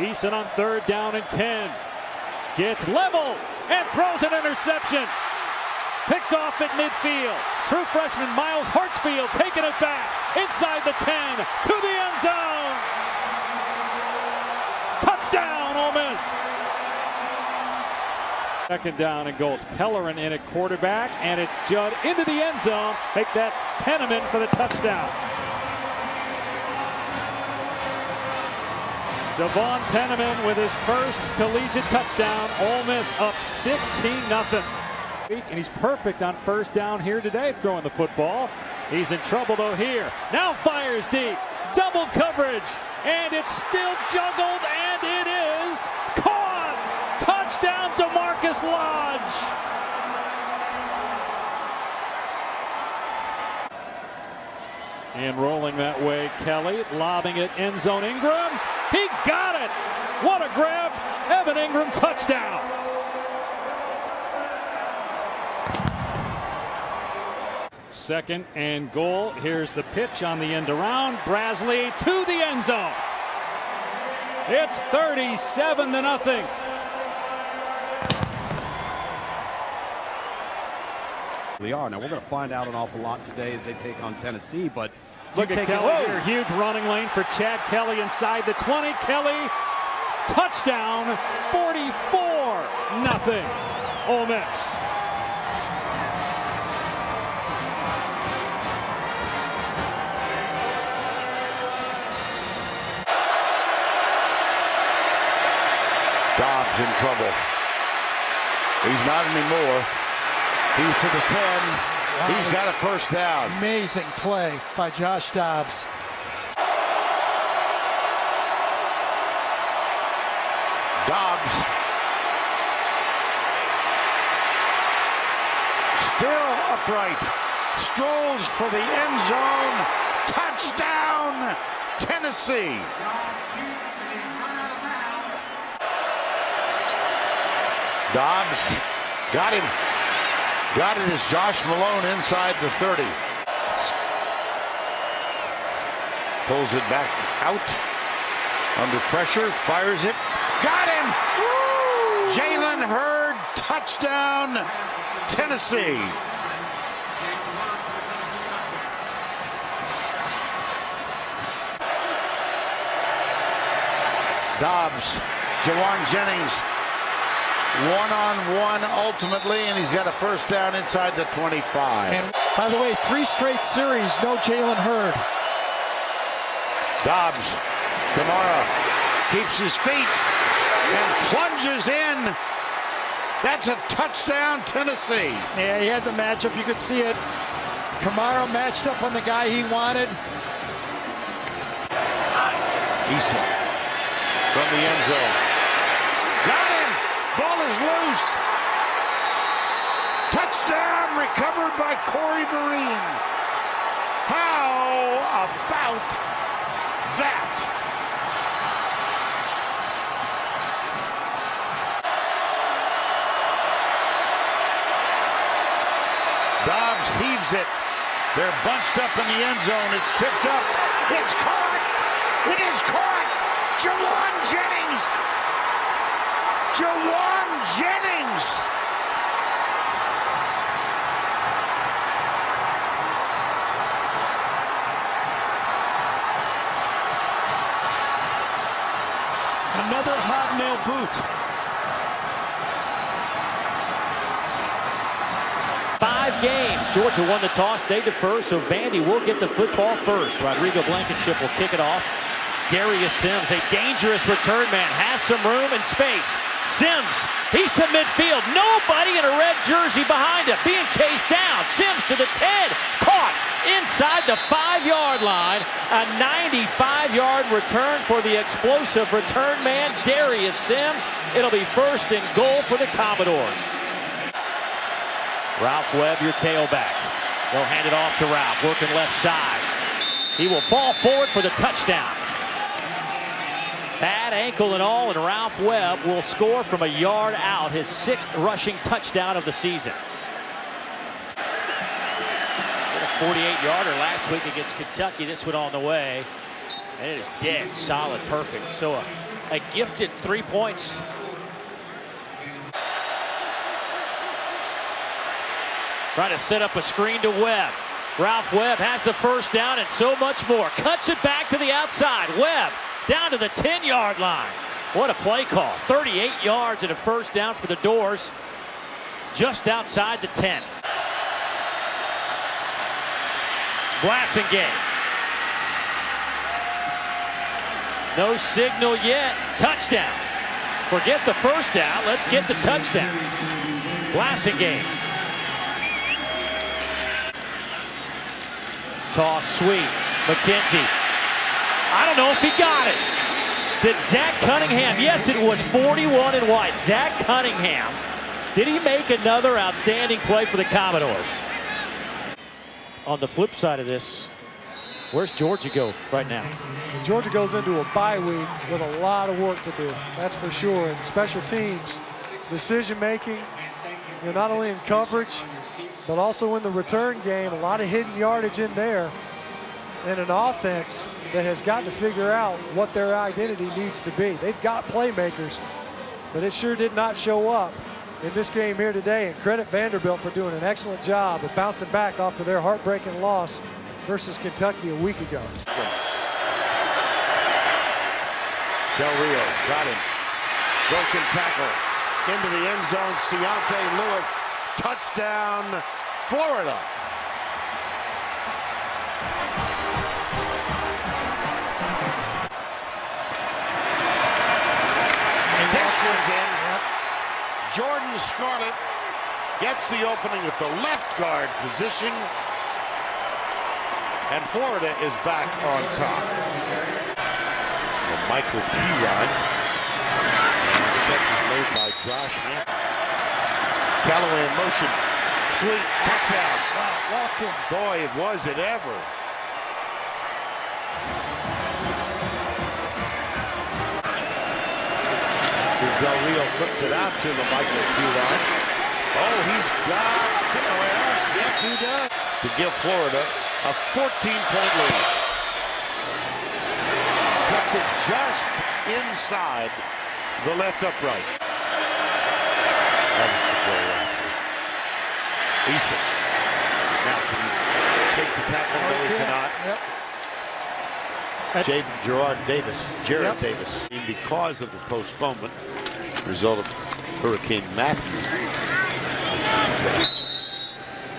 Eason on 3rd down and 10. Gets level and throws an interception. Picked off at midfield. True freshman Miles Hartsfield taking it back inside the 10 to the end zone. Touchdown, Ole Miss. 2nd down and goal. It's Pellerin in at quarterback, and it's Judd into the end zone. Make that Penniman for the touchdown. Devon Penniman with his first collegiate touchdown. Ole Miss up 16-0. And he's perfect on 1st down here today throwing the football. He's in trouble though here. Now fires deep. Double coverage. And it's still juggled, and it is caught. Touchdown to Marcus Lodge. And rolling that way, Kelly lobbing it end zone. Ingram. He got it. What a grab. Evan Ingram touchdown. Second and goal. Here's the pitch on the end around. Brasley to the end zone. It's 37-0. They are. Now we're going to find out an awful lot today as they take on Tennessee, but look at Kelly here. Huge running lane for Chad Kelly inside the 20. Kelly, touchdown, 44-0. Ole Miss. Dobbs in trouble. He's not anymore. He's to the 10. Wow. He's got a 1st down. Amazing play by Josh Dobbs. Dobbs still upright. Strolls for the end zone. Touchdown, Tennessee. Dobbs got him. Got it as Josh Malone inside the 30. Pulls it back out. Under pressure. Fires it. Got him! Jalen Hurd. Touchdown, Tennessee. Dobbs. Jawan Jennings. One-on-one ultimately, and he's got a 1st down inside the 25. And by the way, 3 straight series, no Jalen Hurd. Dobbs, Kamara, keeps his feet and plunges in. That's a touchdown, Tennessee. Yeah, he had the matchup. You could see it. Kamara matched up on the guy he wanted. Eason from the end zone. Got him! Ball is loose. Touchdown recovered by Corey Vereen. How about that? Dobbs heaves it. They're bunched up in the end zone. It's tipped up. It's caught. It is caught. Jawan Jennings. Jawan Jennings. Another hot nail boot. 5 games. Georgia won the toss. They defer, so Vandy will get the football first. Rodrigo Blankenship will kick it off. Darius Sims, a dangerous return man, has some room and space. Sims, he's to midfield. Nobody in a red jersey behind him. Being chased down. Sims to the 10. Caught inside the 5-yard line. A 95-yard return for the explosive return man, Darius Sims. It'll be 1st and goal for the Commodores. Ralph Webb, your tailback. They'll hand it off to Ralph, working left side. He will fall forward for the touchdown. Bad ankle and all, and Ralph Webb will score from a yard out, his 6th rushing touchdown of the season. A 48-yarder last week against Kentucky. This one on the way. And it is dead, solid, perfect. So a gifted 3 points. Trying to set up a screen to Webb. Ralph Webb has the first down and so much more. Cuts it back to the outside. Webb down to the 10-yard line. What a play call. 38 yards and a first down for the Doors. Just outside the 10. Blasingame. No signal yet. Touchdown. Forget the first down. Let's get the touchdown. Blasingame. Toss sweep. McKenzie. I don't know if he got it. Did Zach Cunningham? Yes, it was 41 and white. Zach Cunningham. Did he make another outstanding play for the Commodores? On the flip side of this, where's Georgia go right now? Georgia goes into a bye week with a lot of work to do. That's for sure. And special teams, decision making, not only in coverage, but also in the return game. A lot of hidden yardage in there. And an offense that has got to figure out what their identity needs to be. They've got playmakers, but it sure did not show up in this game here today. And credit Vanderbilt for doing an excellent job of bouncing back off of their heartbreaking loss versus Kentucky a week ago. Del Rio got him. Broken tackle into the end zone. Ciante Lewis, touchdown, Florida. This one's in. Jordan Scarlett gets the opening at the left guard position. And Florida is back on top. And Michael Pirod. And the catch is made by Josh Hampton. Callaway in motion. Sweet touchdown. Wow, walk-in. Boy, was it ever. Del Rio flips it out to the Michael Pirod. Oh, he's got yep, he does. To give Florida a 14-point lead. Puts it just inside the left upright. That is the goal after. Eason. Now can he shake the tackle? No, he cannot. Jared Davis. Because of the postponement, result of Hurricane Matthew.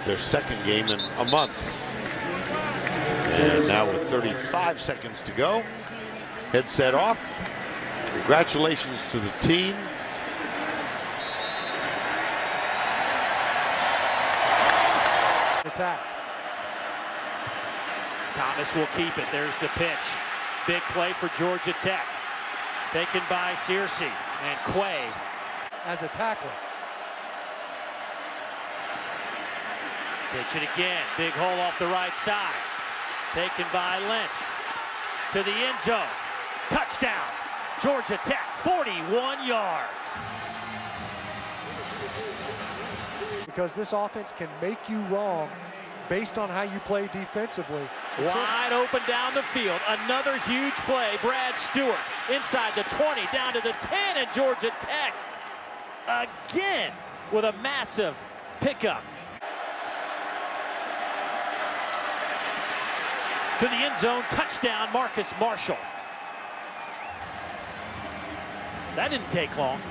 Their second game in a month. And now with 35 seconds to go, headset off. Congratulations to the team. Attack. Thomas will keep it. There's the pitch. Big play for Georgia Tech. Taken by Searcy and Quay. As a tackler. Pitch it again. Big hole off the right side. Taken by Lynch. To the end zone. Touchdown. Georgia Tech, 41 yards. Because this offense can make you wrong based on how you play defensively. Wide open down the field. Another huge play. Brad Stewart inside the 20, down to the 10, and Georgia Tech again with a massive pickup. To the end zone, touchdown, Marcus Marshall. That didn't take long.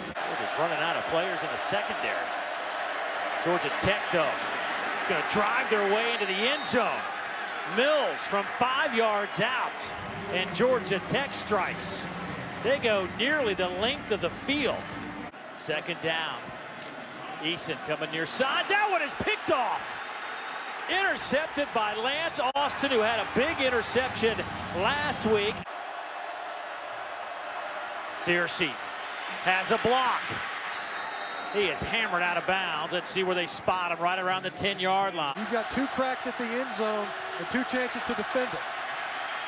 We're just running out of players in the secondary. Georgia Tech, though, going to drive their way into the end zone. Mills from 5 yards out, and Georgia Tech strikes. They go nearly the length of the field. Second down. Eason coming near side. That one is picked off. Intercepted by Lance Austin, who had a big interception last week. Searcy has a block. He is hammered out of bounds. Let's see where they spot him, right around the 10-yard line. You've got 2 cracks at the end zone and 2 chances to defend it.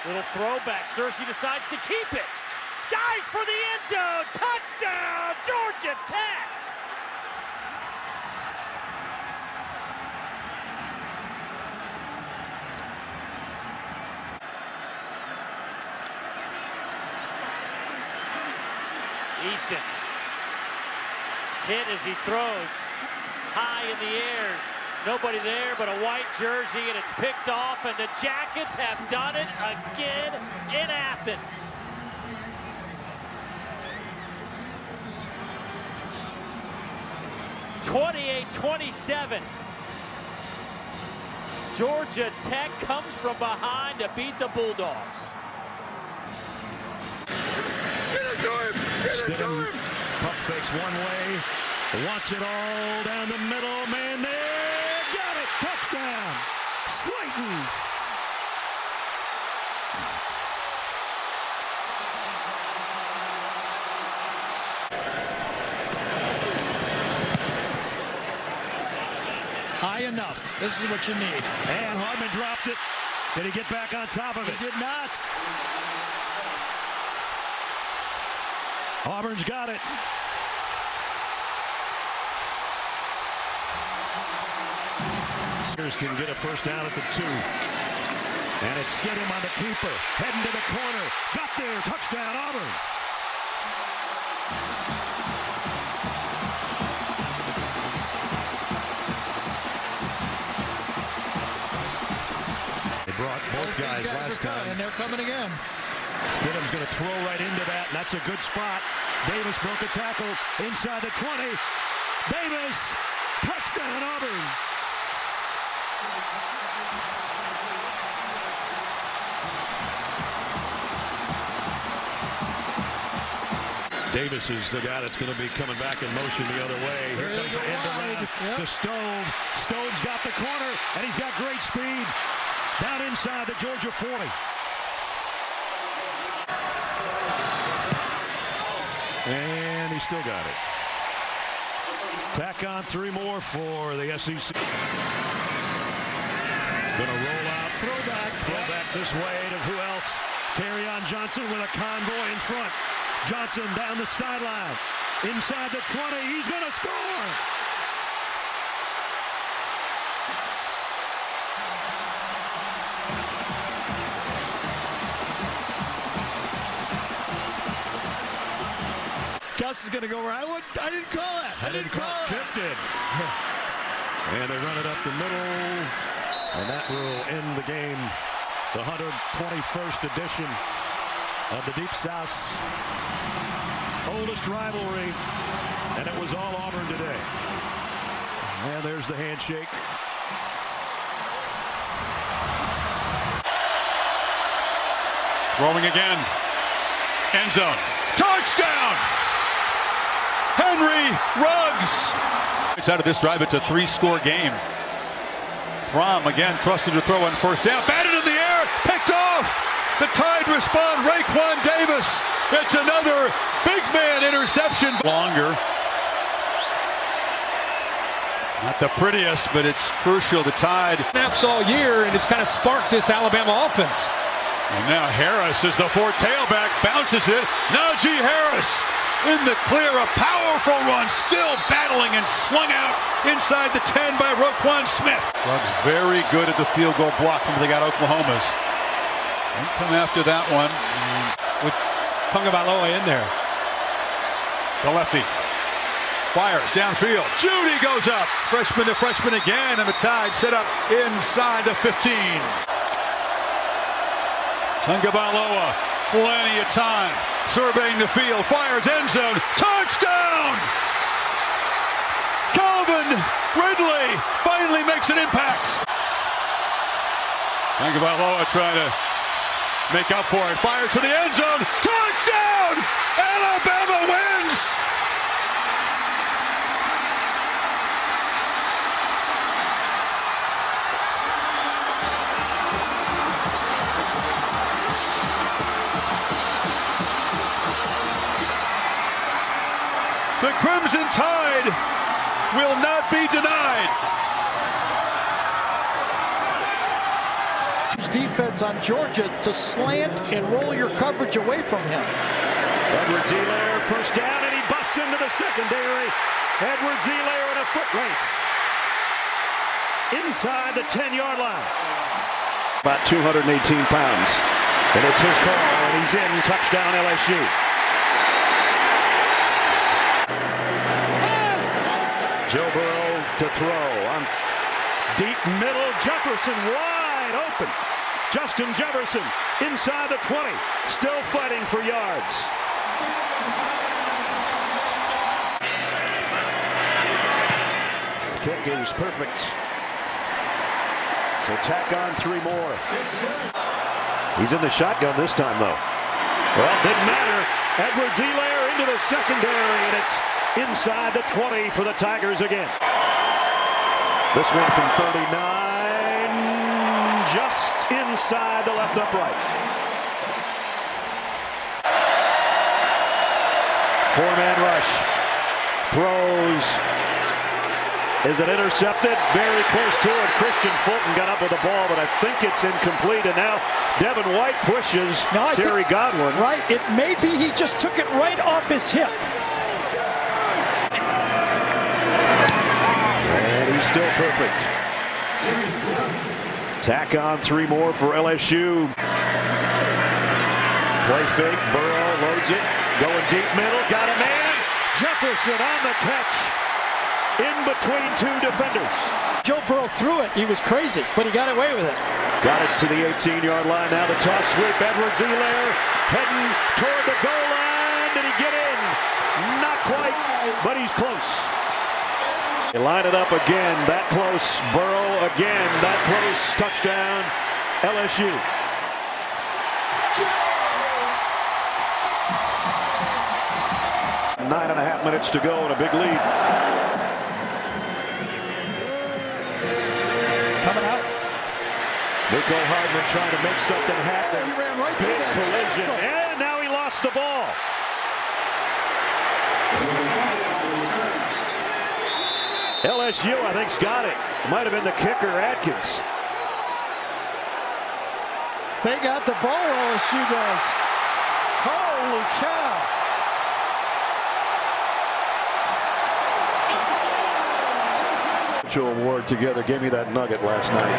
Little throwback. Searcy decides to keep it. Dives for the end zone. Touchdown, Georgia Tech. Eason. Hit as he throws. High in the air. Nobody there but a white jersey, and it's picked off, and the Jackets have done it again in Athens. (28-27). Georgia Tech comes from behind to beat the Bulldogs. Stidham pump fakes one way, wants it all down the middle, man there, got it, touchdown, Slayton. High enough. This is what you need. And Hardman dropped it. Did he get back on top of it? He did not. Auburn's got it. Sears can get a first down at the 2. And it's Stidham on the keeper. Heading to the corner. Got there. Touchdown, Auburn. They brought both guys last time. And they're coming again. Stidham's going to throw right into that, and that's a good spot. Davis broke a tackle inside the 20. Davis, touchdown, Auburn. Davis is the guy that's going to be coming back in motion the other way. Here comes the end around to Stove. Stove's got the corner, and he's got great speed. Down inside the Georgia 40. And he still got it. Tack on 3 more for the SEC. Gonna roll out. Throwback this way to who else? Kerryon Johnson with a convoy in front. Johnson down the sideline. Inside the 20. He's gonna score. Gus is going to go right. I didn't call that. I didn't call it. Chipped it. And they run it up the middle. And that will end the game. The 121st edition of the Deep South's oldest rivalry. And it was all Auburn today. And there's the handshake. Throwing again. End zone. Touchdown! Henry Ruggs. It's out of this drive. It's a 3-score game. Fromm again trusted to throw on first down. Batted in the air. Picked off. The Tide respond. Raekwon Davis. It's another big man interception. Longer. Not the prettiest, but it's crucial. The Tide. Snaps all year, and it's kind of sparked this Alabama offense. And now Harris is the 4th tailback. Bounces it. Najee Harris. In the clear, a powerful run, still battling and slung out inside the 10 by Roquan Smith. Ruggs very good at the field goal block when they got Oklahoma's. Don't come after that one. With Tagovailoa in there. The lefty fires downfield. Judy goes up. Freshman to freshman again, and the Tide set up inside the 15. Tagovailoa, plenty of time. Surveying the field, fires end zone, touchdown! Calvin Ridley finally makes an impact. Tagovailoa trying to make up for it, fires to the end zone, touchdown! Alabama wins! The Crimson Tide will not be denied. Defense on Georgia to slant and roll your coverage away from him. Edwards-Helaire, first down, and he busts into the secondary. Edwards-Helaire in a foot race. Inside the 10-yard line. About 218 pounds. And it's his call, and he's in. Touchdown, LSU. Joe Burrow to throw on deep middle. Jefferson wide open. Justin Jefferson inside the 20, still fighting for yards. The kick is perfect. So tack on 3 more. He's in the shotgun this time, though. Well, didn't matter. Edwards-Helaire into the secondary, and it's inside the 20 for the Tigers again. This one from 39, just inside the left upright. 4-man rush. Throws. Is it intercepted? Very close to it. Christian Fulton got up with the ball, but I think it's incomplete. And now Devin White pushes Terry Godwin. Right. It may be he just took it right off his hip. And he's still perfect. Tack on 3 more for LSU. Play fake. Burrow loads it. Going deep middle. Got a man. Jefferson on the catch. In between 2 defenders. Joe Burrow threw it. He was crazy, but he got away with it. Got it to the 18-yard line. Now the toss sweep. Edwards-Helaire heading toward the goal line. Did he get in? Not quite, but he's close. They line it up again. That close. Burrow again. That close. Touchdown, LSU. Nine and a half minutes to go and a big lead. Coming out. Nico Hardman trying to make something happen. He ran right through Big that collision. tackle. And now he lost the ball. LSU, I think, got it. Might have been the kicker, Atkins. They got the ball, LSU does. Holy cow. Award together gave me that nugget last night,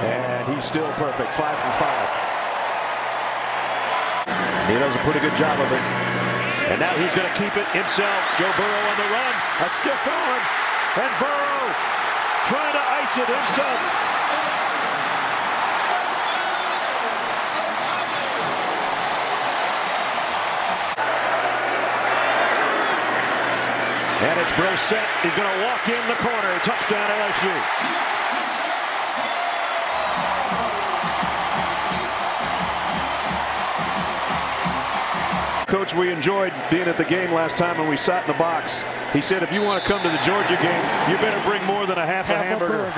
and he's still perfect. 5 for 5. He does a pretty good job of it, and now he's going to keep it himself. Joe Burrow on the run, a stiff arm, and Burrow trying to ice it himself. And it's Brissett. He's going to walk in the corner. Touchdown, LSU. Coach, we enjoyed being at the game last time when we sat in the box. He said, if you want to come to the Georgia game, you better bring more than half a hamburger.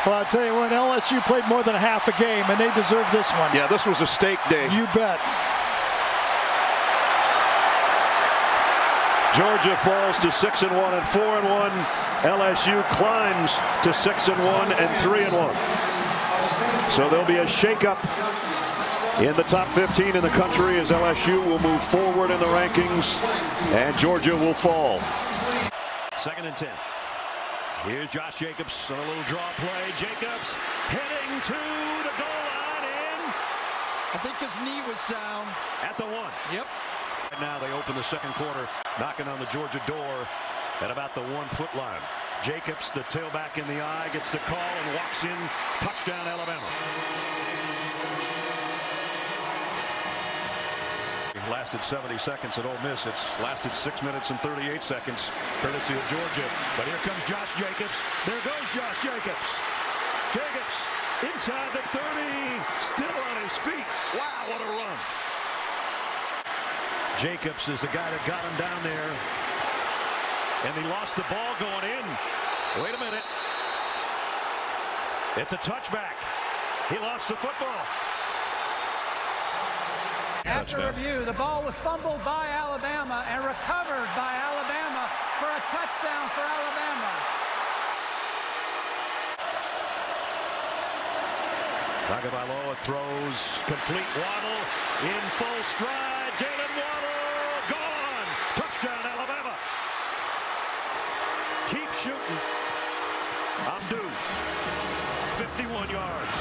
Well, I'll tell you what, LSU played more than half a game, and they deserve this one. Yeah, this was a steak day. You bet. Georgia falls to 6-1 and 4-1. LSU climbs to 6-1 and 3-1. So there'll be a shakeup in the top 15 in the country as LSU will move forward in the rankings and Georgia will fall. 2nd and 10. Here's Josh Jacobs on a little draw play. Jacobs heading to the goal line and I think his knee was down. at the 1. Yep. Right now they open the 2nd quarter, knocking on the Georgia door at about the 1-foot line. Jacobs, the tailback in the eye, gets the call and walks in. Touchdown, Alabama. It lasted 70 seconds at Ole Miss. It's lasted 6 minutes and 38 seconds, courtesy of Georgia. But here comes Josh Jacobs. There goes Josh Jacobs. Jacobs inside the 30, still on his feet. Wow, what a run. Jacobs is the guy that got him down there. And he lost the ball going in. Wait a minute. It's a touchback. He lost the football. After review, the ball was fumbled by Alabama and recovered by Alabama for a touchdown for Alabama. Tagovailoa throws, complete. Waddle in full stride. Jalen Waddle gone. Touchdown, Alabama. Keep shooting. I'm due. 51 yards.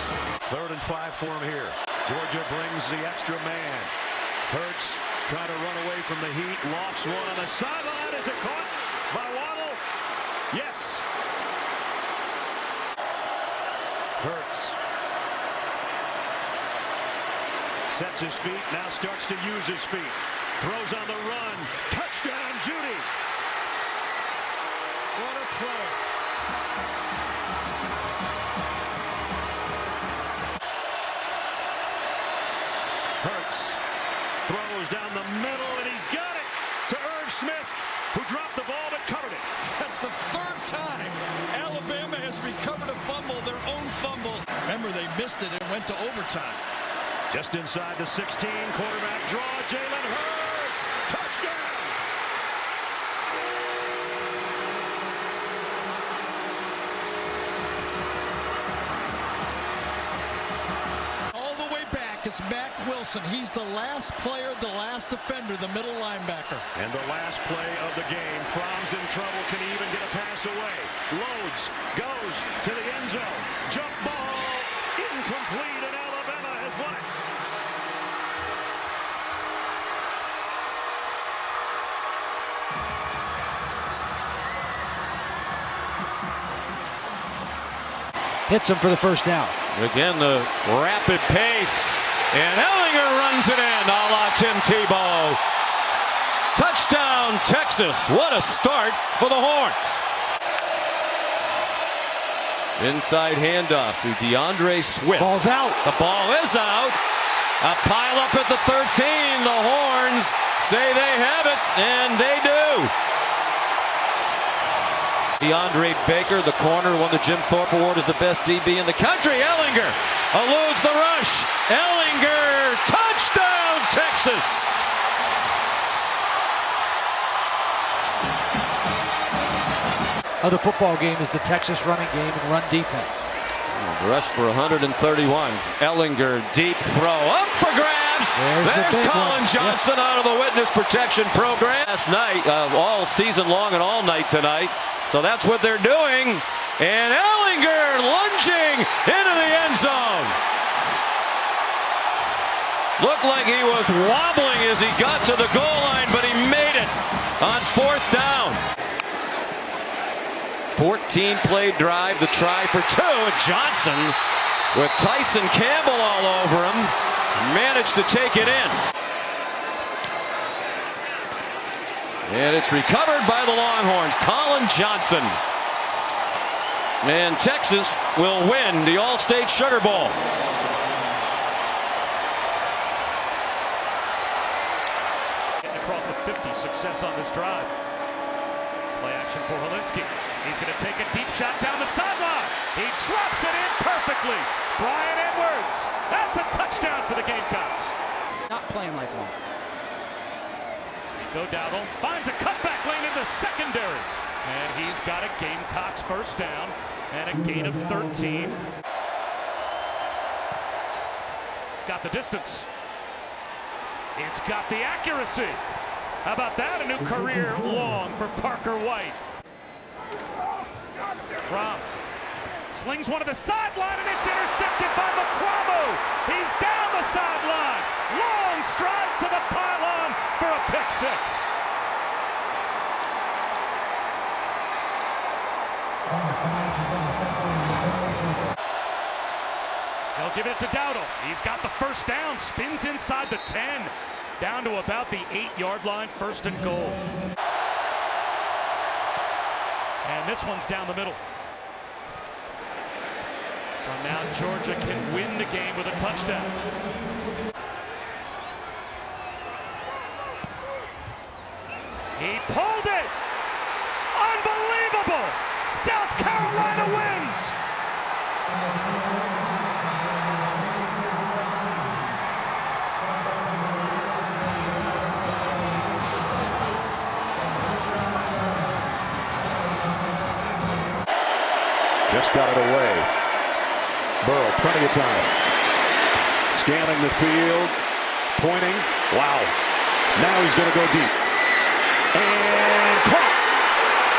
3rd and 5 for him here. Georgia brings the extra man. Hurts trying to run away from the heat. Lofts one on the sideline. Is it caught by Waddle? Yes. Hurts sets his feet, now starts to use his feet. Throws on the run. Touchdown, Judy. What a play. Hurts throws down the middle, and he's got it to Irv Smith, who dropped the ball but covered it. That's the third time Alabama has recovered a fumble, their own fumble. Remember, they missed it and went to overtime. Just inside the 16, quarterback draw, Jalen Hurts, touchdown! All the way back is Mack Wilson. He's the last player, the last defender, the middle linebacker. And the last play of the game. Fromm's in trouble. Can he even get a pass away? Loads, goes to the end zone. Jump ball, incomplete, and Alabama has won it. Hits him for the first down. Again, the rapid pace. And Ellinger runs it in, a la Tim Tebow. Touchdown, Texas. What a start for the Horns. Inside handoff to DeAndre Swift. Ball's out. The ball is out. A pile up at the 13. The Horns say they have it, and they do. DeAndre Baker, the corner, won the Jim Thorpe Award as the best DB in the country. Ellinger eludes the rush. Ellinger, touchdown, Texas. Other football game is the Texas running game and run defense. Rush for 131. Ellinger, deep throw, up for grabs. There's Colin Johnson out of the witness protection program. Last night, all season long and all night tonight. So that's what they're doing. And Ellinger lunging into the end zone. Looked like he was wobbling as he got to the goal line, but he made it on fourth down. 14-play drive, the try for two. And Johnson, with Tyson Campbell all over him, managed to take it in. And it's recovered by the Longhorns. Colin Johnson. And Texas will win the All-State Sugar Bowl. Getting across the 50, success on this drive. Play action for Helinski. He's going to take a deep shot down the sideline. He drops it in perfectly. Brian Edwards. That's a touchdown for the Gamecocks. Not playing like one. Go Dowdle finds a cutback lane in the secondary. And he's got a Gamecocks first down and a gain of 13. It's got the distance. It's got the accuracy. How about that? A new career long for Parker White. Fromm slings one to the sideline, and it's intercepted by McCramu. He's down the sideline. Long strides to the pylon for a pick six. They'll give it to Dowdle. He's got the first down, spins inside the 10, down to about the 8-yard line, first and goal. And this one's down the middle. So now Georgia can win the game with a touchdown. He pulled it! Unbelievable! South Carolina wins! Just got it away. Burrow, plenty of time. Scanning the field, pointing. Wow. Now he's going to go deep. And caught.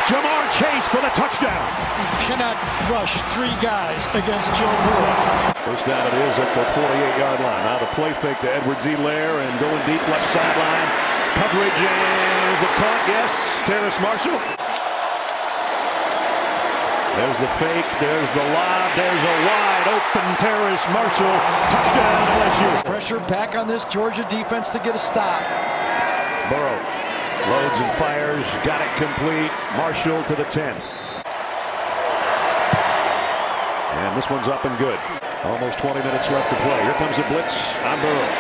Jamar Chase for the touchdown. You cannot rush three guys against Joe Burrow. First down it is at the 48-yard line. Now the play fake to Edwards-Helaire and going deep left sideline. Coverage is it caught? Yes. Terrace Marshall. There's the fake, there's the lob, there's a wide open Terrace Marshall. Touchdown LSU. Pressure back on this Georgia defense to get a stop. Burrow loads and fires, got it complete. Marshall to the 10. And this one's up and good. Almost 20 minutes left to play. Here comes a blitz on Burrow.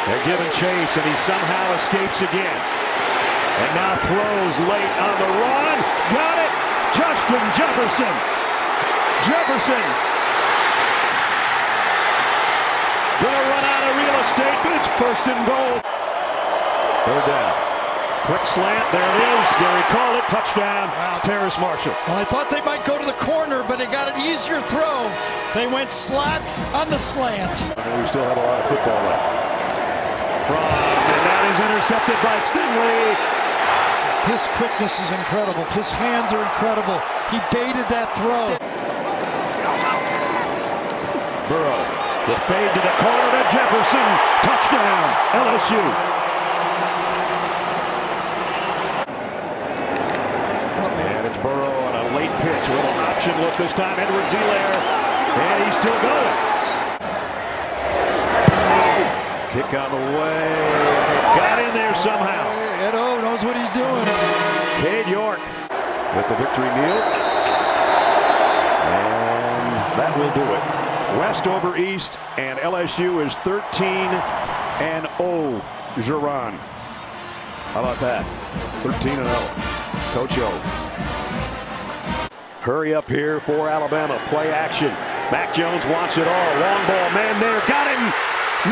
They're giving chase, and he somehow escapes again. And now throws late on the run. Got it! Justin Jefferson. Jefferson. Gonna run out of real estate, but it's first and goal. Third down. Quick slant. There it is. Gary called it. Touchdown. Wow. Terrace Marshall. Well, I thought they might go to the corner, but they got an easier throw. They went slot on the slant. We still have a lot of football left. And that is intercepted by Stingley. His quickness is incredible. His hands are incredible. He baited that throw. Burrow, the fade to the corner to Jefferson. Touchdown, LSU. And it's Burrow on a late pitch. A little option look this time. Edwards-Helaire, and he's still going. Kick on the way. It got in there somehow. Edo knows what he's doing. Cade York with the victory meal. And that will do it. West over East, and LSU is 13-0. Geron. How about that? 13-0. Coach O. Hurry up here for Alabama. Play action. Mac Jones wants it all. Long ball, man there. Got him.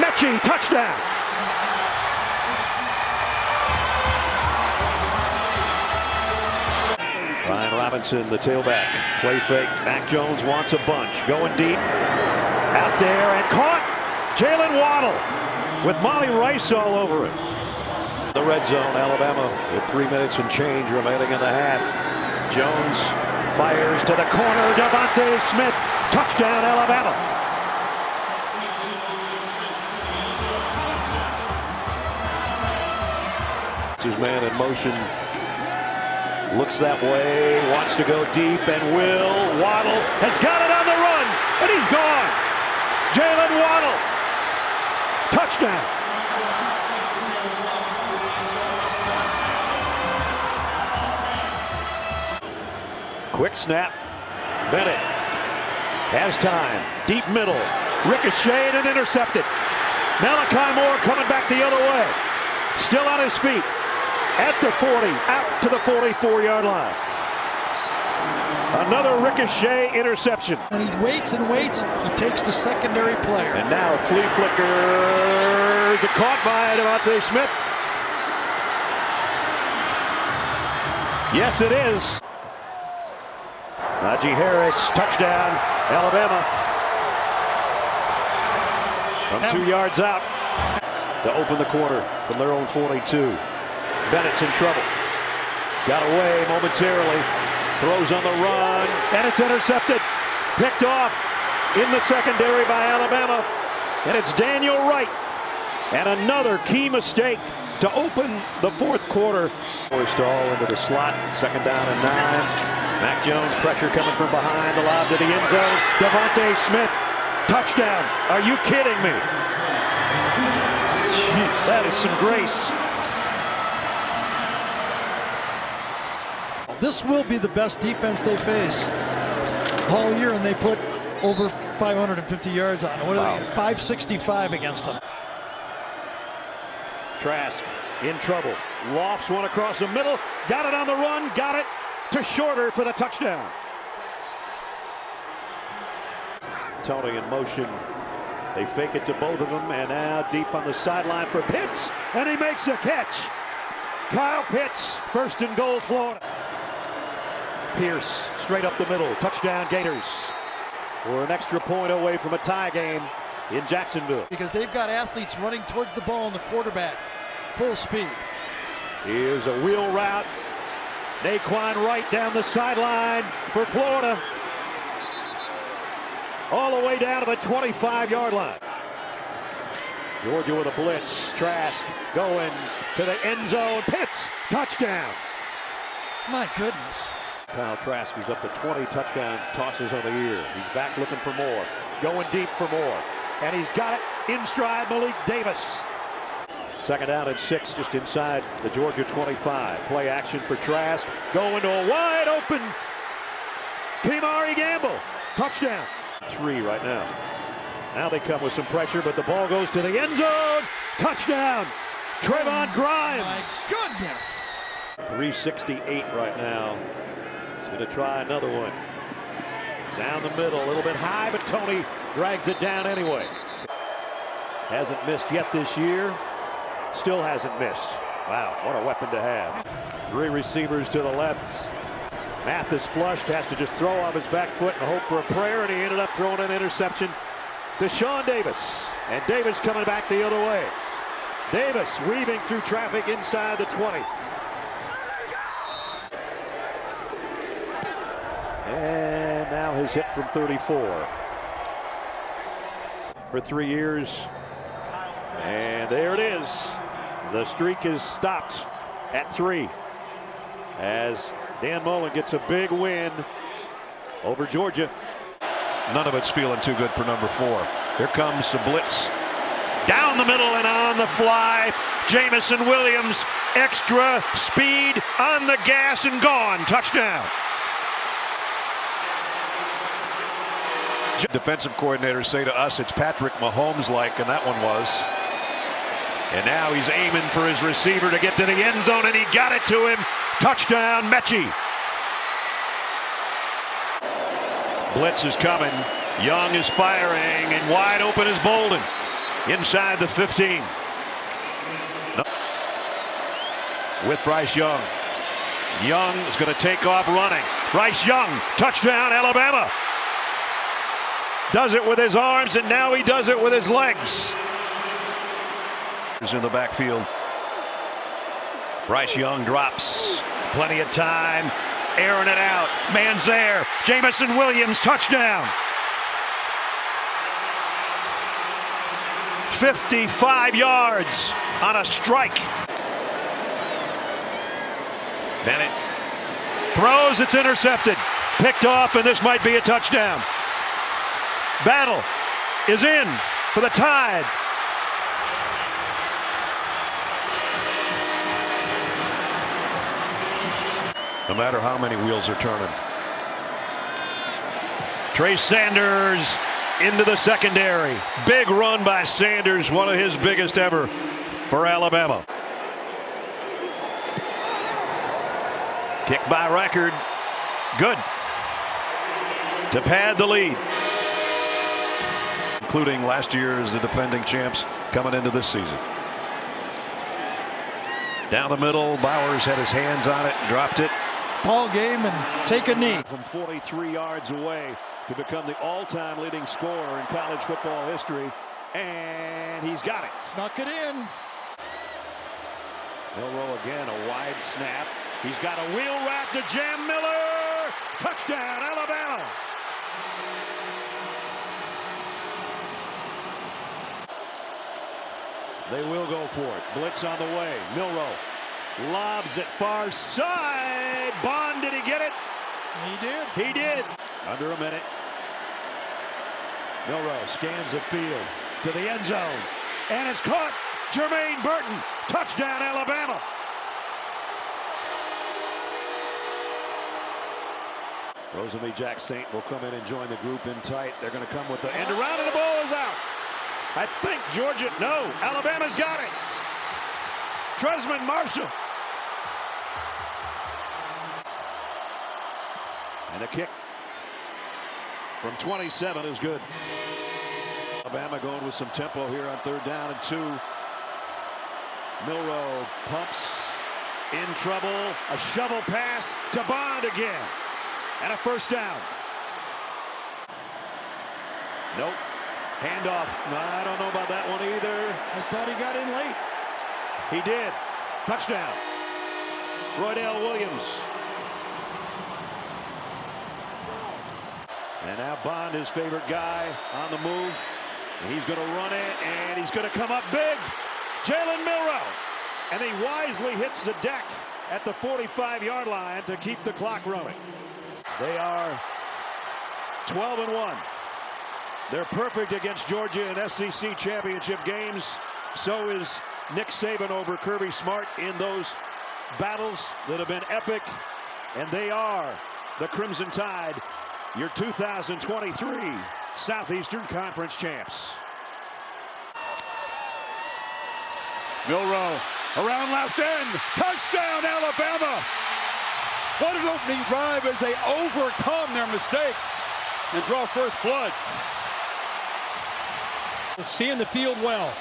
Mechie, touchdown. Ryan Robinson, the tailback. Play fake. Mac Jones wants a bunch. Going deep. Out there and caught. Jalen Waddle with Monty Rice all over it. The red zone, Alabama with 3 minutes and change remaining in the half. Jones fires to the corner. Devontae Smith. Touchdown, Alabama. His man in motion. Looks that way, wants to go deep, and will. Waddle has got it on the run, and he's gone. Jalen Waddle. Touchdown. Quick snap. Bennett has time. Deep middle. Ricocheted and intercepted. Malachi Moore coming back the other way. Still on his feet. At the 40, out to the 44-yard line. Another ricochet interception. And he waits and waits. He takes the secondary player. And now flea flicker. Is it caught by Devontae Smith? Yes, it is. Najee Harris, touchdown, Alabama. From 2 yards out to open the corner from their own 42. Bennett's in trouble. Got away momentarily. Throws on the run, and it's intercepted. Picked off in the secondary by Alabama. And it's Daniel Wright. And another key mistake to open the fourth quarter. Forced all into the slot. Second down and 9. Mac Jones, pressure coming from behind. The lob to the end zone. Devontae Smith. Touchdown. Are you kidding me? Jeez. That is some grace. This will be the best defense they face all year, and they put over 550 yards on. What are they? 565 against them. Trask in trouble. Lofts one across the middle. Got it on the run. Got it to Shorter for the touchdown. Tony in motion. They fake it to both of them, and now deep on the sideline for Pitts, and he makes a catch. Kyle Pitts, first and goal, Florida. Pierce straight up the middle. Touchdown Gators. We're an extra point away from a tie game in Jacksonville. Because they've got athletes running towards the ball and the quarterback. Full speed. Here's a wheel route. Naquan Wright down the sideline for Florida. All the way down to the 25-yard line. Georgia with a blitz. Trask going to the end zone. Pitts. Touchdown. My goodness. Kyle Trask is up to 20 touchdown tosses on the year. He's back looking for more, going deep for more, and he's got it in stride. Malik Davis. Second down and 6, just inside the Georgia 25. Play action for Trask, going to a wide open Kimari Gamble. Touchdown. 3 right now. Now they come with some pressure, but the ball goes to the end zone. Touchdown. Trevon Grimes. My goodness. 368 right now. He's going to try another one. Down the middle, a little bit high, but Tony drags it down anyway. Hasn't missed yet this year. Still hasn't missed. Wow, what a weapon to have. 3 receivers to the left. Mathis flushed, has to just throw off his back foot and hope for a prayer, and he ended up throwing an interception to Sean Davis. And Davis coming back the other way. Davis weaving through traffic inside the 20. And now his hit from 34. For 3 years. And there it is. The streak is stopped at 3 as Dan Mullen gets a big win over Georgia. None of it's feeling too good for number 4. Here comes the blitz. Down the middle and on the fly. Jamison Williams, extra speed on the gas and gone. Touchdown. Defensive coordinators say to us it's Patrick Mahomes-like, and that one was. And now he's aiming for his receiver to get to the end zone, and he got it to him. Touchdown, Mechie. Blitz is coming. Young is firing, and wide open is Bolden. Inside the 15. With Bryce Young. Young is going to take off running. Bryce Young, touchdown, Alabama. Does it with his arms, and now he does it with his legs. Is in the backfield. Bryce Young drops. Plenty of time. Airing it out. Man's there. Jamison Williams, touchdown. 55 yards on a strike. Bennett throws. It's intercepted. Picked off, and this might be a touchdown. Battle is in for the Tide. No matter how many wheels are turning. Trey Sanders into the secondary. Big run by Sanders, one of his biggest ever for Alabama. Kick by Record. Good. To pad the lead. Including last year as the defending champs coming into this season. Down the middle, Bowers had his hands on it, dropped it. Ball game and take a knee. From 43 yards away to become the all-time leading scorer in college football history. And he's got it. Snuck it in. Milroe again, a wide snap. He's got a wheel route to Jam Miller. Touchdown, Alabama. They will go for it. Blitz on the way. Milroe lobs it far side. Bond, did he get it? He did. He did. Under a minute. Milroe scans the field to the end zone. And it's caught. Jermaine Burton. Touchdown, Alabama. Rosalie Jack Saint will come in and join the group in tight. They're going to come with the end around, and the ball is out. I think Georgia, no, Alabama's got it. Tresman Marshall. And a kick from 27 is good. Alabama going with some tempo here on 3rd down and 2. Milroe pumps, in trouble, a shovel pass to Bond again. And a 1st down. Nope. Handoff. No, I don't know about that one either. I thought he got in late. He did. Touchdown. Roydell Williams. And now Bond, his favorite guy, on the move. And he's going to run it, and he's going to come up big. Jalen Milroe. And he wisely hits the deck at the 45-yard line to keep the clock running. They are 12-1. They're perfect against Georgia in SEC championship games. So is Nick Saban over Kirby Smart in those battles that have been epic. And they are the Crimson Tide, your 2023 Southeastern Conference champs. Milroe around left end. Touchdown, Alabama. What an opening drive as they overcome their mistakes and draw first blood. Seeing the field well.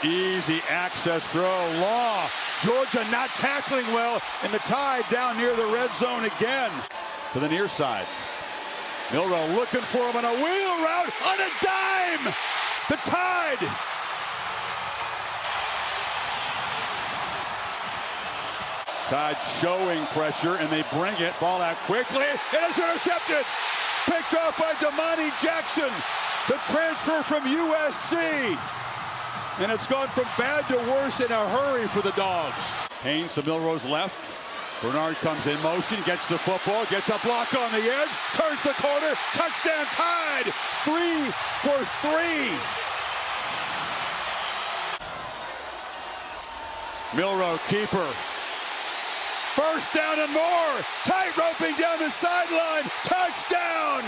Easy access throw. Law. Georgia not tackling well, and the Tide down near the red zone again. To the near side. Milroe looking for him on a wheel route on a dime. The Tide. Tide showing pressure, and they bring it. Ball out quickly. It is intercepted. Picked off by Damani Jackson, the transfer from USC. And it's gone from bad to worse in a hurry for the Dogs. Haynes to Milroe's left. Bernard comes in motion, gets the football, gets a block on the edge, turns the corner, touchdown Tide, 3 for 3. Milroe, keeper. First down and more. Tight roping down the sideline. Touchdown.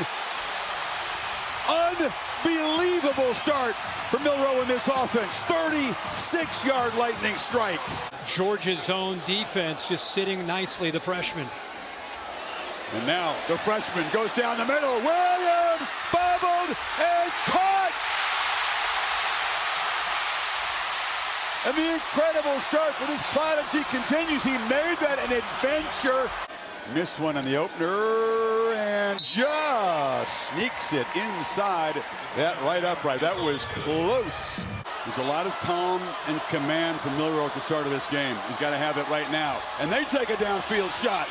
Unbelievable start for Milroe in this offense. 36-yard lightning strike. Georgia's own defense just sitting nicely, the freshman. And now the freshman goes down the middle. Williams bobbled and caught. And the incredible start for this prodigy continues. He made that an adventure. Missed one on the opener and just sneaks it inside that right upright. That was close. There's a lot of calm and command from Milroe at the start of this game. He's got to have it right now. And they take a downfield shot.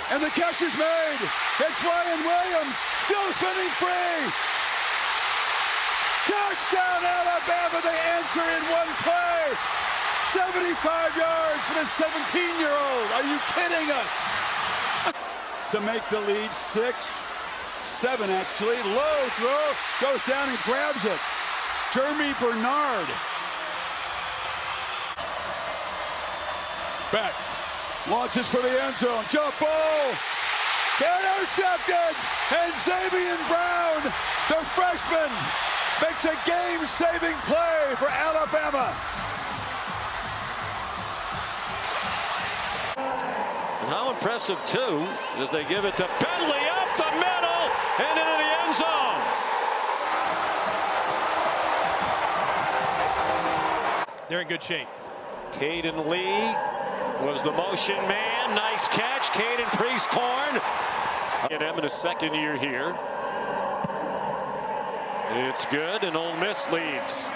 And the catch is made. It's Ryan Williams, still spinning free. Touchdown, Alabama. They answer in one play. 75 yards for the 17-year-old. Are you kidding us? To make the lead 6-7 actually. Low throw, goes down and grabs it. Jeremy Bernard. Back, launches for the end zone. Jump ball. Intercepted. And Xavier Brown, the freshman, makes a game-saving play for Alabama. How impressive, too, as they give it to Bentley up the middle and into the end zone. They're in good shape. Caden Lee was the motion man. Nice catch. Caden Priest-Corn. Get him in his second year here. It's good, and Ole Miss leads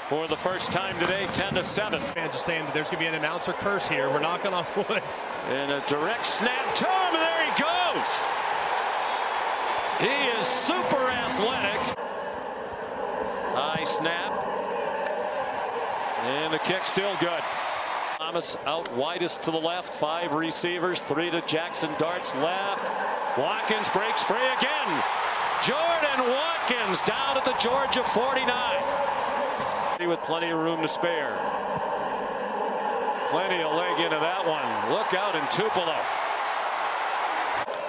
for the first time today, 10-7. Fans are saying that there's going to be an announcer curse here. We're knocking on wood. And a direct snap to him, and there he goes. He is super athletic. High snap. And the kick still good. Thomas out widest to the left. 5 receivers, 3 to Jackson Dart's left. Watkins breaks free again. Jordan Watkins down at the Georgia 49. With plenty of room to spare. Plenty of leg into that one. Look out in Tupelo.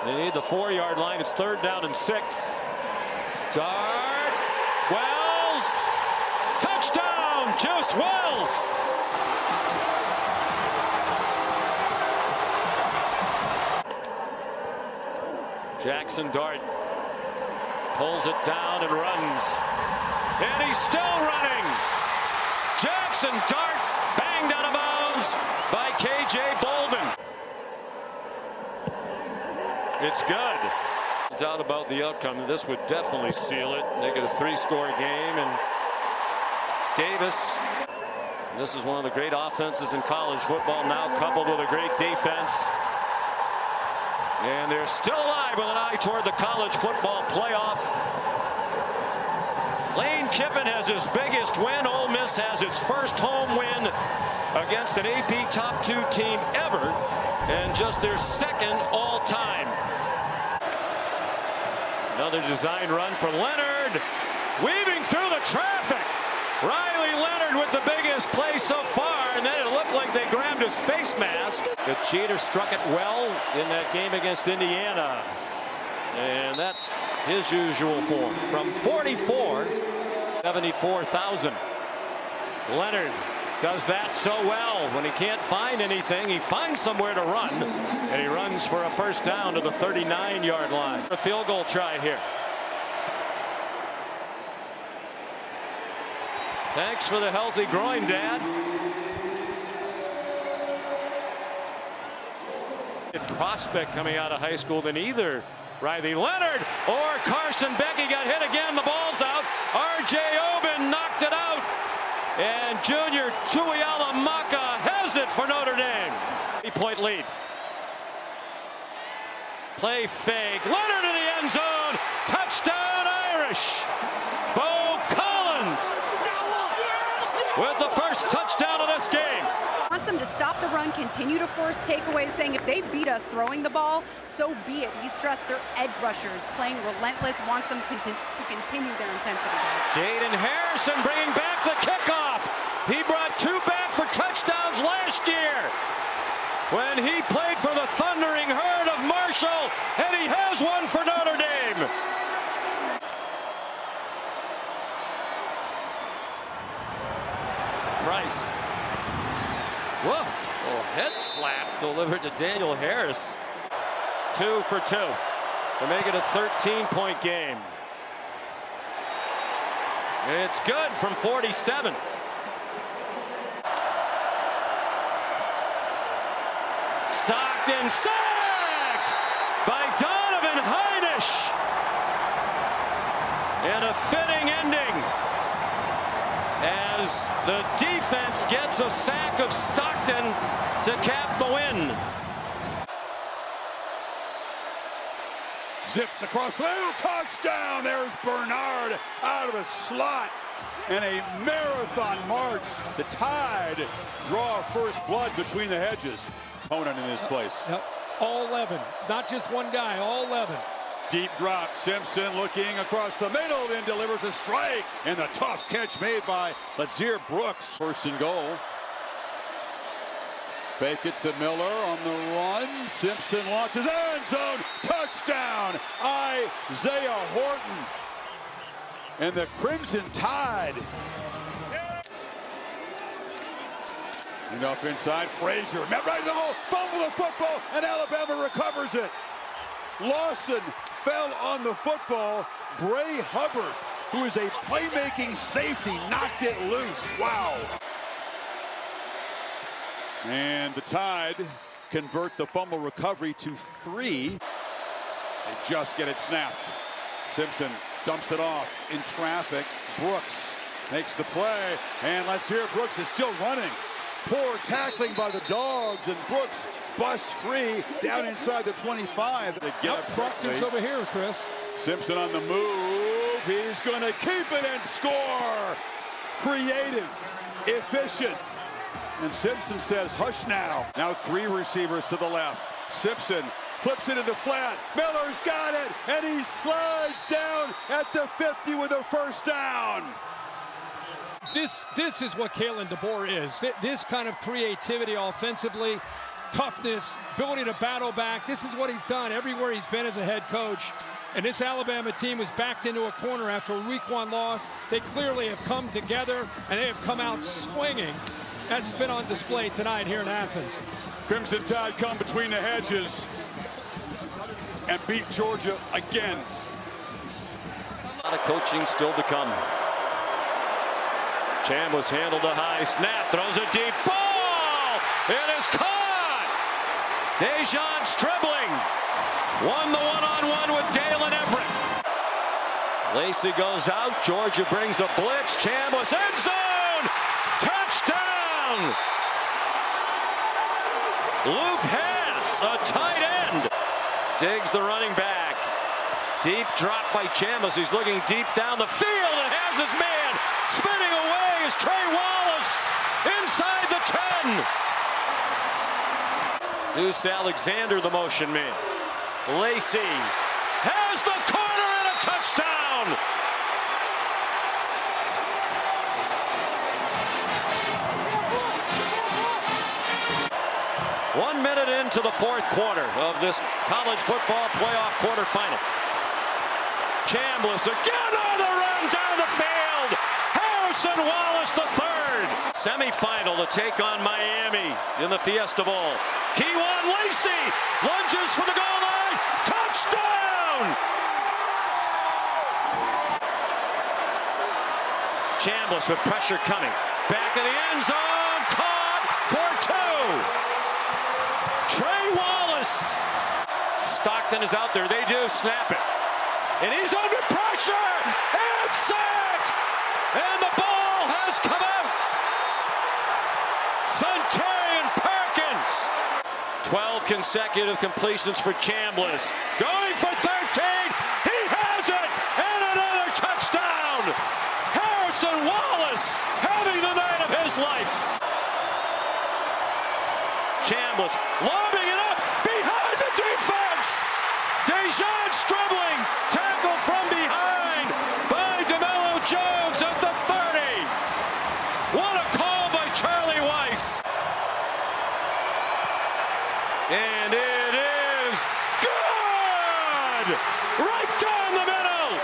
They need the 4-yard line. It's 3rd down and 6. Dart. Wells. Touchdown. Juice Wells. Jackson Dart pulls it down and runs. And he's still running. Jackson Dart banged out of bounds by K.J. Bolden. It's good. No doubt about the outcome. This would definitely seal it. Make it a 3-score game. And Davis. This is one of the great offenses in college football, now coupled with a great defense. And they're still alive with an eye toward the college football playoff. Lane Kiffin has his biggest win. Ole Miss has its first home win against an AP top 2 team ever, and just their second all-time. Another design run for Leonard, weaving through the traffic. Riley Leonard with the biggest play so far, and then it looked like they grabbed his face mask. The cheater struck it well in that game against Indiana, and that's his usual form. From 44, 74,000. Leonard does that so well. When he can't find anything, he finds somewhere to run, and he runs for a first down to the 39-yard line. A field goal try here. Thanks for the healthy groin, Dad. Prospect coming out of high school than either Riley Leonard or Carson Beck. He got hit again. The ball's out. R.J. Oben knocked it out. And junior Tuialamaka has it for Notre Dame. 3-point lead. Play fake. Leonard in the end zone. Touchdown Irish. Bo Collins with the first touchdown of this game. Wants them to stop the run, continue to force takeaways, saying if they beat us throwing the ball, so be it. He stressed their edge rushers playing relentless, wants them to continue their intensity. Jaden Harrison bringing back the kickoff. He brought 2 back for touchdowns last year when he played for the Thundering Herd of Marshall, and he has one for Notre Dame. Rice. Whoa, little head slap delivered to Daniel Harris. 2 for 2 to make it a 13-point game. And it's good from 47. Stockton sacked by Donovan Heinisch. And a fitting ending as the defense gets a sack of Stockton to cap the win. Zipped across the middle, touchdown. There's Bernard out of the slot. And a marathon march. The Tide draw first blood between the hedges. Opponent in this place. Yep. All 11. It's not just one guy, all 11. Deep drop. Simpson looking across the middle, then delivers a strike. And the tough catch made by Lazier Brooks. First and goal. Fake it to Miller on the run. Simpson launches end zone. Touchdown. Isaiah Horton. And the Crimson Tide. And up inside, Frazier. Met right in the hole. Fumble the football, and Alabama recovers it. Lawson fell on the football. Bray Hubbard, who is a playmaking safety, knocked it loose. Wow. And the Tide convert the fumble recovery to 3. They just get it snapped. Simpson dumps it off in traffic. Brooks makes the play, and let's hear Brooks is still running. Poor tackling by the Dogs, and Brooks busts free down inside the 25. They get up Proctor's over here, Chris. Simpson on the move. He's going to keep it and score. Creative, efficient. And Simpson says, hush now. Now 3 receivers to the left. Simpson flips it in the flat. Miller's got it, and he slides down at the 50 with a first down. This is what Kalen DeBoer is. This kind of creativity offensively, toughness, ability to battle back. This is what he's done everywhere he's been as a head coach. And this Alabama team was backed into a corner after a week 1 loss. They clearly have come together, and they have come out swinging. That's been on display tonight here in Athens. Crimson Tide come between the hedges and beat Georgia again. A lot of coaching still to come. Cham was handled a high snap, throws a deep ball. It is caught. Dejon Stribling won the one-on-one with Dalen Everett. Lacey goes out. Georgia brings a blitz. Cham was end zone. Touchdown. Luke Hess, a tight end. Digs the running back. Deep drop by Cham as he's looking deep down the field and has his man spinning away is Trey Wallace inside the 10. run. Deuce Alexander, the motion man. Lacey has the corner and a touchdown. One minute into the fourth quarter of this college football playoff quarterfinal. Chambliss again on the run down the field. Harrison Wallace the third. Semifinal to take on Miami in the Fiesta Bowl. Kewan Lacey lunges for the goal line. Touchdown! Chambliss with pressure coming. Back of the end zone. Caught for two. Trey Wallace. Stockton is out there. They do snap it. And he's under pressure. And sacked. And the ball has come out. Sunterian Perkins. 12 consecutive completions for Chambliss. Going for 13. He has it. And another touchdown. Harrison Wallace having the night of his life. Chambliss lobbing it up behind the defense. Dejan Stribling tackle from behind by DeMello Jones at the 30. What a call by Charlie Weiss. And it is good! Right down the middle!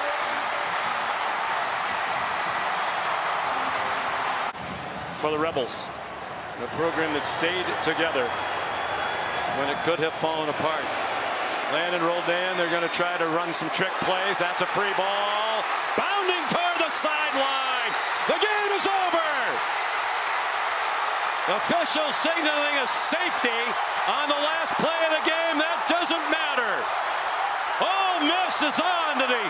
For the Rebels. A program that stayed together when it could have fallen apart. Landon rolled in. They're going to try to run some trick plays. That's a free ball. Bounding toward the sideline. The game is over. Official signaling a safety on the last play of the game. That doesn't matter. Ole Miss is on to the